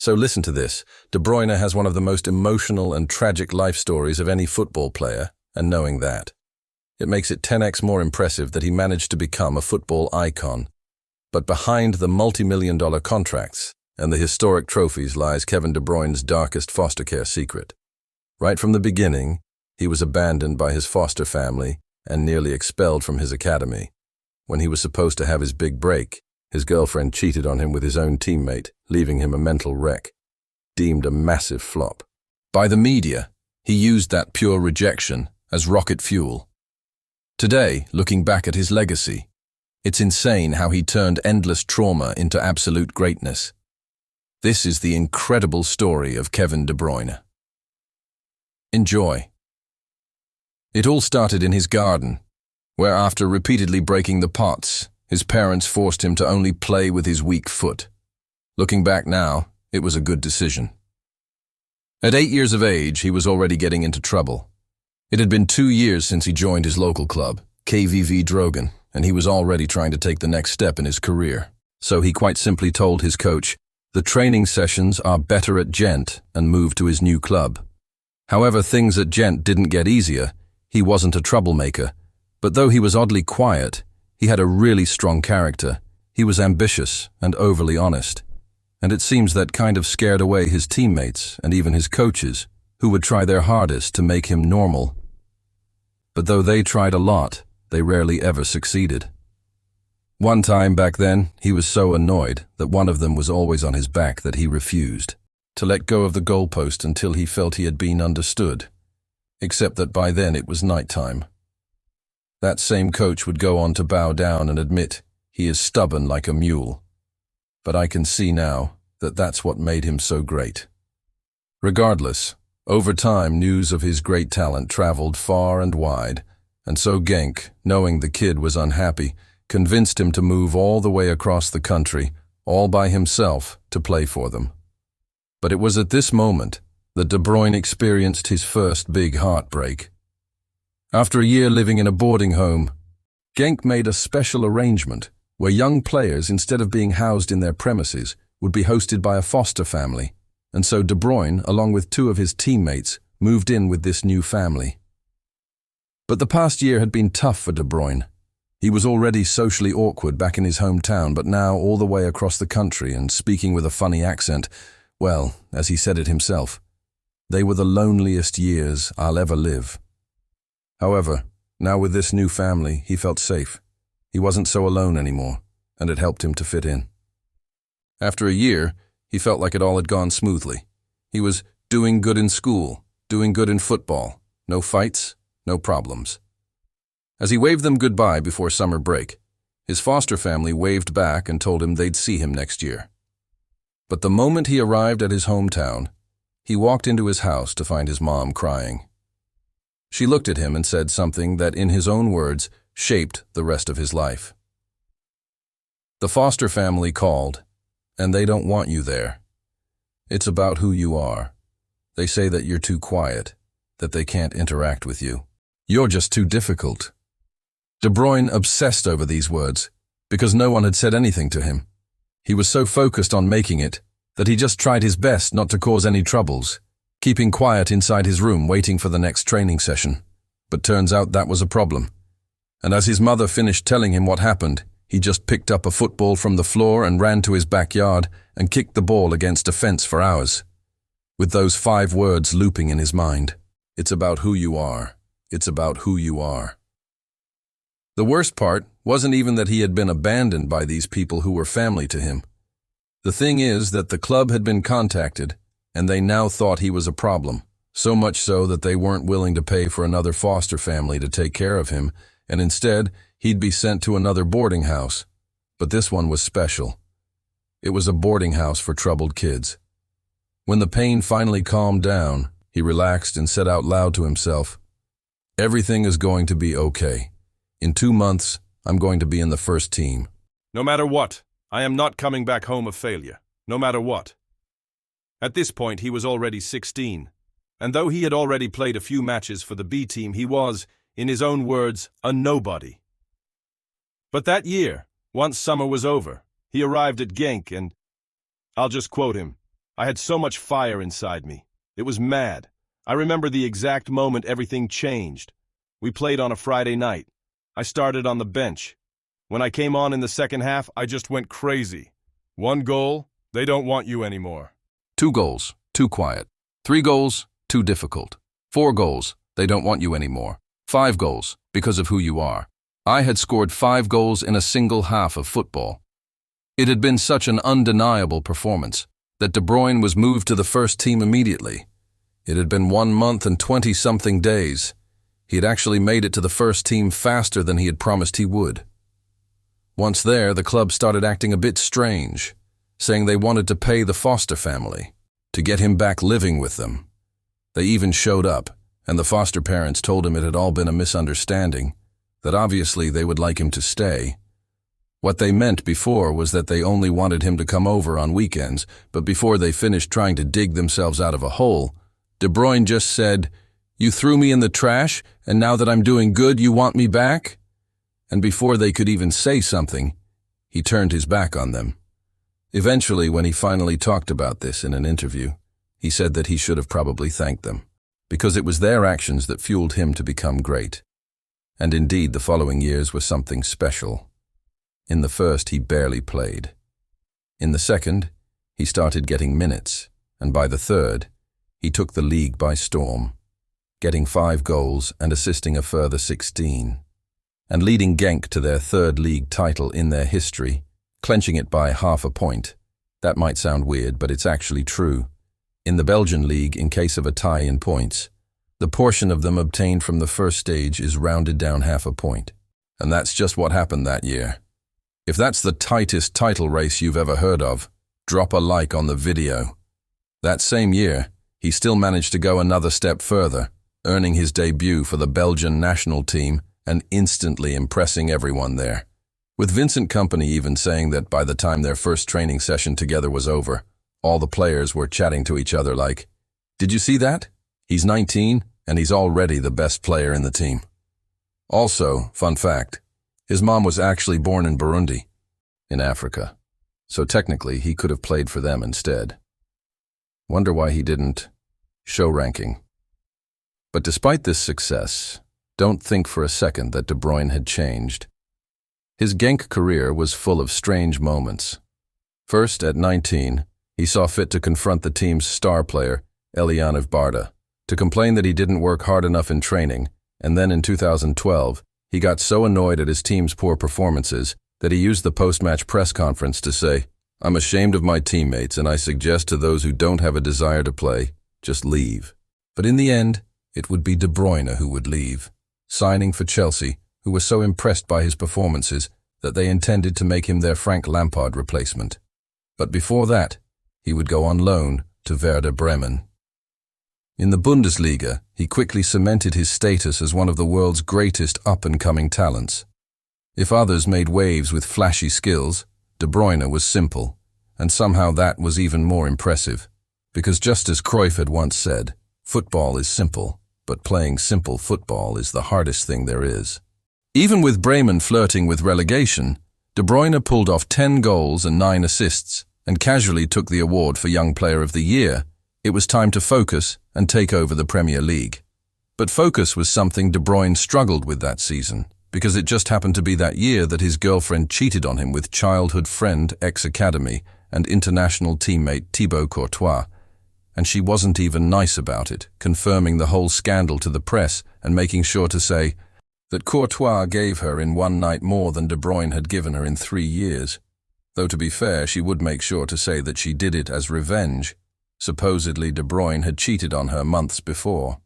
So listen to this. De Bruyne has one of the most emotional and tragic life stories of any football player, and knowing that, it makes it 10x more impressive that he managed to become a football icon. But behind the multi-million-dollar contracts and the historic trophies lies Kevin De Bruyne's darkest foster care secret. Right from the beginning, he was abandoned by his foster family and nearly expelled from his academy. When he was supposed to have his big break, his girlfriend cheated on him with his own teammate, leaving him a mental wreck, deemed a massive flop. By the media, he used that pure rejection as rocket fuel. Today, looking back at his legacy, it's insane how he turned endless trauma into absolute greatness. This is the incredible story of Kevin De Bruyne. Enjoy. It all started in his garden, where after repeatedly breaking the pots, his parents forced him to only play with his weak foot. Looking back now, it was a good decision. At 8 years of age, he was already getting into trouble. It had been 2 years since he joined his local club, KVV Drogen, and he was already trying to take the next step in his career. So he quite simply told his coach, the training sessions are better at Genk, and moved to his new club. However, things at Genk didn't get easier. He wasn't a troublemaker, but though he was oddly quiet, he had a really strong character. He was ambitious and overly honest. And it seems that kind of scared away his teammates and even his coaches, who would try their hardest to make him normal. But though they tried a lot, they rarely ever succeeded. One time back then, he was so annoyed that one of them was always on his back that he refused to let go of the goalpost until he felt he had been understood, except that by then it was nighttime. That same coach would go on to bow down and admit he is stubborn like a mule. But I can see now that that's what made him so great. Regardless, over time news of his great talent traveled far and wide, and so Genk, knowing the kid was unhappy, convinced him to move all the way across the country, all by himself, to play for them. But it was at this moment that De Bruyne experienced his first big heartbreak. After a year living in a boarding home, Genk made a special arrangement where young players, instead of being housed in their premises, would be hosted by a foster family, and so De Bruyne, along with 2 of his teammates, moved in with this new family. But the past year had been tough for De Bruyne. He was already socially awkward back in his hometown, but now all the way across the country and speaking with a funny accent, well, as he said it himself, they were the loneliest years I'll ever live. However, now with this new family, he felt safe. He wasn't so alone anymore, and it helped him to fit in. After a year, he felt like it all had gone smoothly. He was doing good in school, doing good in football. No fights, no problems. As he waved them goodbye before summer break, his foster family waved back and told him they'd see him next year. But the moment he arrived at his hometown, he walked into his house to find his mom crying. She looked at him and said something that, in his own words, shaped the rest of his life. The foster family called, and they don't want you there. It's about who you are. They say that you're too quiet, that they can't interact with you. You're just too difficult. De Bruyne obsessed over these words, because no one had said anything to him. He was so focused on making it that he just tried his best not to cause any troubles, keeping quiet inside his room waiting for the next training session. But turns out that was a problem. And as his mother finished telling him what happened, he just picked up a football from the floor and ran to his backyard and kicked the ball against a fence for hours, with those 5 words looping in his mind. It's about who you are. It's about who you are. The worst part wasn't even that he had been abandoned by these people who were family to him. The thing is that the club had been contacted, and they now thought he was a problem, so much so that they weren't willing to pay for another foster family to take care of him, and instead, he'd be sent to another boarding house. But this one was special. It was a boarding house for troubled kids. When the pain finally calmed down, he relaxed and said out loud to himself, "Everything is going to be okay. In 2 months, I'm going to be in the first team. No matter what, I am not coming back home a failure. No matter what." At this point, he was already 16, and though he had already played a few matches for the B team, he was, in his own words, a nobody. But that year, once summer was over, he arrived at Genk and, I'll just quote him, I had so much fire inside me. It was mad. I remember the exact moment everything changed. We played on a Friday night. I started on the bench. When I came on in the second half, I just went crazy. 1 goal, they don't want you anymore. 2 goals, too quiet. 3 goals, too difficult. 4 goals, they don't want you anymore. 5 goals, because of who you are. I had scored 5 goals in a single half of football. It had been such an undeniable performance that De Bruyne was moved to the first team immediately. It had been 1 month and 20-something days. He had actually made it to the first team faster than he had promised he would. Once there, the club started acting a bit strange, saying they wanted to pay the foster family to get him back living with them. They even showed up, and the foster parents told him it had all been a misunderstanding, that obviously they would like him to stay. What they meant before was that they only wanted him to come over on weekends, but before they finished trying to dig themselves out of a hole, De Bruyne just said, "You threw me in the trash, and now that I'm doing good, you want me back?" And before they could even say something, he turned his back on them. Eventually, when he finally talked about this in an interview, he said that he should have probably thanked them, because it was their actions that fueled him to become great. And indeed, the following years were something special. In the first, he barely played. In the second, he started getting minutes, and by the third, he took the league by storm, getting 5 goals and assisting a further 16, and leading Genk to their 3rd league title in their history, clenching it by half a point. That might sound weird, but it's actually true. In the Belgian league, in case of a tie in points, the portion of them obtained from the first stage is rounded down half a point. And that's just what happened that year. If that's the tightest title race you've ever heard of, drop a like on the video. That same year, he still managed to go another step further, earning his debut for the Belgian national team and instantly impressing everyone there. With Vincent Kompany even saying that by the time their first training session together was over, all the players were chatting to each other like, "Did you see that? He's 19 and he's already the best player in the team." Also, fun fact, his mom was actually born in Burundi, in Africa, so technically he could have played for them instead. Wonder why he didn't. Show ranking. But despite this success, don't think for a second that De Bruyne had changed. His Genk career was full of strange moments. First, at 19, he saw fit to confront the team's star player, Eliane Barda, to complain that he didn't work hard enough in training, and then in 2012, he got so annoyed at his team's poor performances that he used the post-match press conference to say, "I'm ashamed of my teammates and I suggest to those who don't have a desire to play, just leave." But in the end, it would be De Bruyne who would leave, signing for Chelsea, who were so impressed by his performances that they intended to make him their Frank Lampard replacement. But before that, he would go on loan to Werder Bremen. In the Bundesliga, he quickly cemented his status as one of the world's greatest up-and-coming talents. If others made waves with flashy skills, De Bruyne was simple, and somehow that was even more impressive. Because just as Cruyff had once said, football is simple, but playing simple football is the hardest thing there is. Even with Bremen flirting with relegation, De Bruyne pulled off 10 goals and 9 assists, and casually took the award for Young Player of the Year. It was time to focus and take over the Premier League. But focus was something De Bruyne struggled with that season, because it just happened to be that year that his girlfriend cheated on him with childhood friend, ex-academy, and international teammate Thibaut Courtois, and she wasn't even nice about it, confirming the whole scandal to the press and making sure to say that Courtois gave her in one night more than De Bruyne had given her in 3 years. Though to be fair, she would make sure to say that she did it as revenge. Supposedly De Bruyne had cheated on her months before.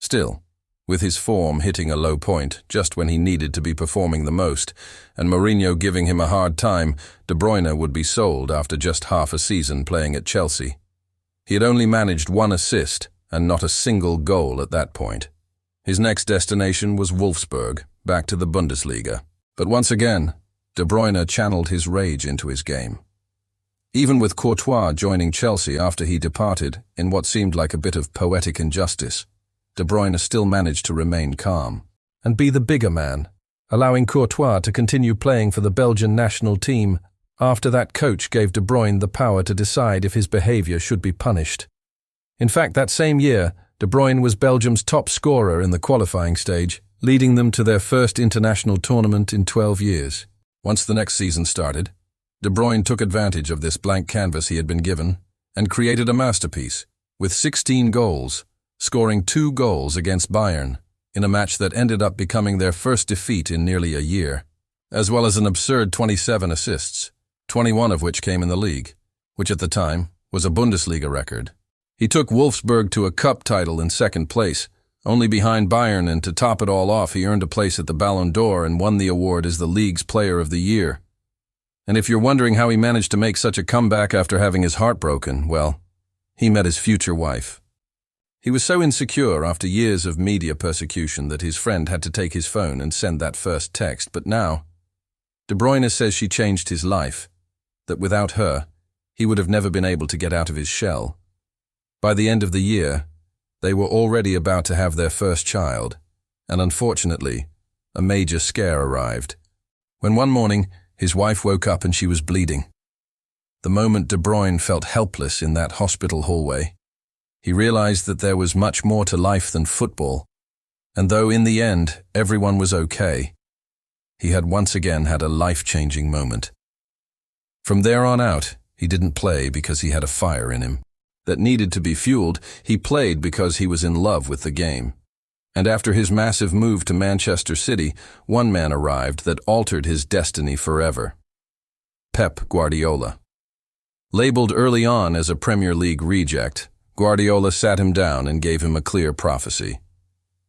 Still, with his form hitting a low point just when he needed to be performing the most, and Mourinho giving him a hard time, De Bruyne would be sold after just half a season playing at Chelsea. He had only managed 1 assist and not a single goal at that point. His next destination was Wolfsburg, back to the Bundesliga. But once again, De Bruyne channeled his rage into his game. Even with Courtois joining Chelsea after he departed, in what seemed like a bit of poetic injustice, De Bruyne still managed to remain calm and be the bigger man, allowing Courtois to continue playing for the Belgian national team After that, coach gave De Bruyne the power to decide if his behavior should be punished. In fact, that same year, De Bruyne was Belgium's top scorer in the qualifying stage, leading them to their first international tournament in 12 years. Once the next season started, De Bruyne took advantage of this blank canvas he had been given and created a masterpiece, with 16 goals, scoring 2 goals against Bayern in a match that ended up becoming their first defeat in nearly a year, as well as an absurd 27 assists, 21 of which came in the league, which at the time was a Bundesliga record. He took Wolfsburg to a cup title in second place, only behind Bayern, and to top it all off, he earned a place at the Ballon d'Or and won the award as the league's Player of the Year. And if you're wondering how he managed to make such a comeback after having his heart broken, well, he met his future wife. He was so insecure after years of media persecution that his friend had to take his phone and send that first text, but now, De Bruyne says she changed his life, that without her, he would have never been able to get out of his shell. By the end of the year, they were already about to have their first child, and unfortunately, a major scare arrived. When one morning, his wife woke up and she was bleeding. The moment De Bruyne felt helpless in that hospital hallway, he realized that there was much more to life than football, and though in the end everyone was okay, he had once again had a life-changing moment. From there on out, he didn't play because he had a fire in him that needed to be fueled. He played because he was in love with the game. And after his massive move to Manchester City, one man arrived that altered his destiny forever. Pep Guardiola. Labeled early on as a Premier League reject, Guardiola sat him down and gave him a clear prophecy.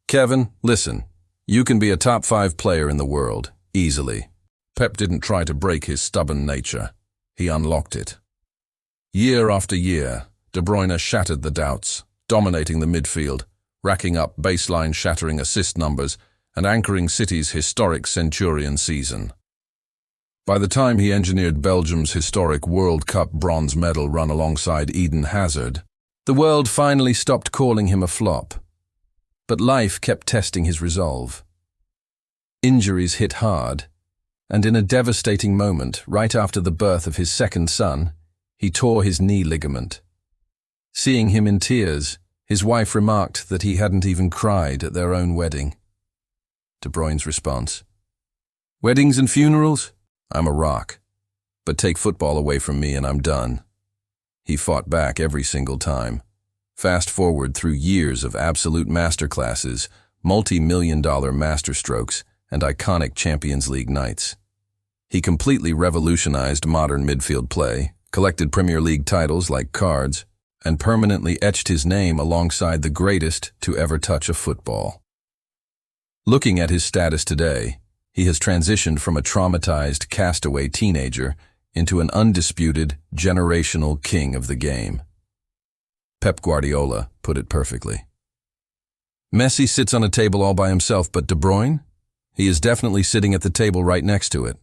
Kevin, listen, you can be a top 5 player in the world, easily. Pep didn't try to break his stubborn nature. He unlocked it. Year after year, De Bruyne shattered the doubts, dominating the midfield, racking up baseline-shattering assist numbers and anchoring City's historic Centurion season. By the time he engineered Belgium's historic World Cup bronze medal run alongside Eden Hazard, the world finally stopped calling him a flop. But life kept testing his resolve. Injuries hit hard, and in a devastating moment, right after the birth of his second son, he tore his knee ligament. Seeing him in tears, his wife remarked that he hadn't even cried at their own wedding. De Bruyne's response: "Weddings and funerals? I'm a rock. But take football away from me and I'm done." He fought back every single time. Fast forward through years of absolute masterclasses, multi-million-dollar masterstrokes, and iconic Champions League nights. He completely revolutionized modern midfield play, collected Premier League titles like cards, and permanently etched his name alongside the greatest to ever touch a football. Looking at his status today, he has transitioned from a traumatized castaway teenager into an undisputed generational king of the game. Pep Guardiola put it perfectly. Messi sits on a table all by himself, but De Bruyne? He is definitely sitting at the table right next to it.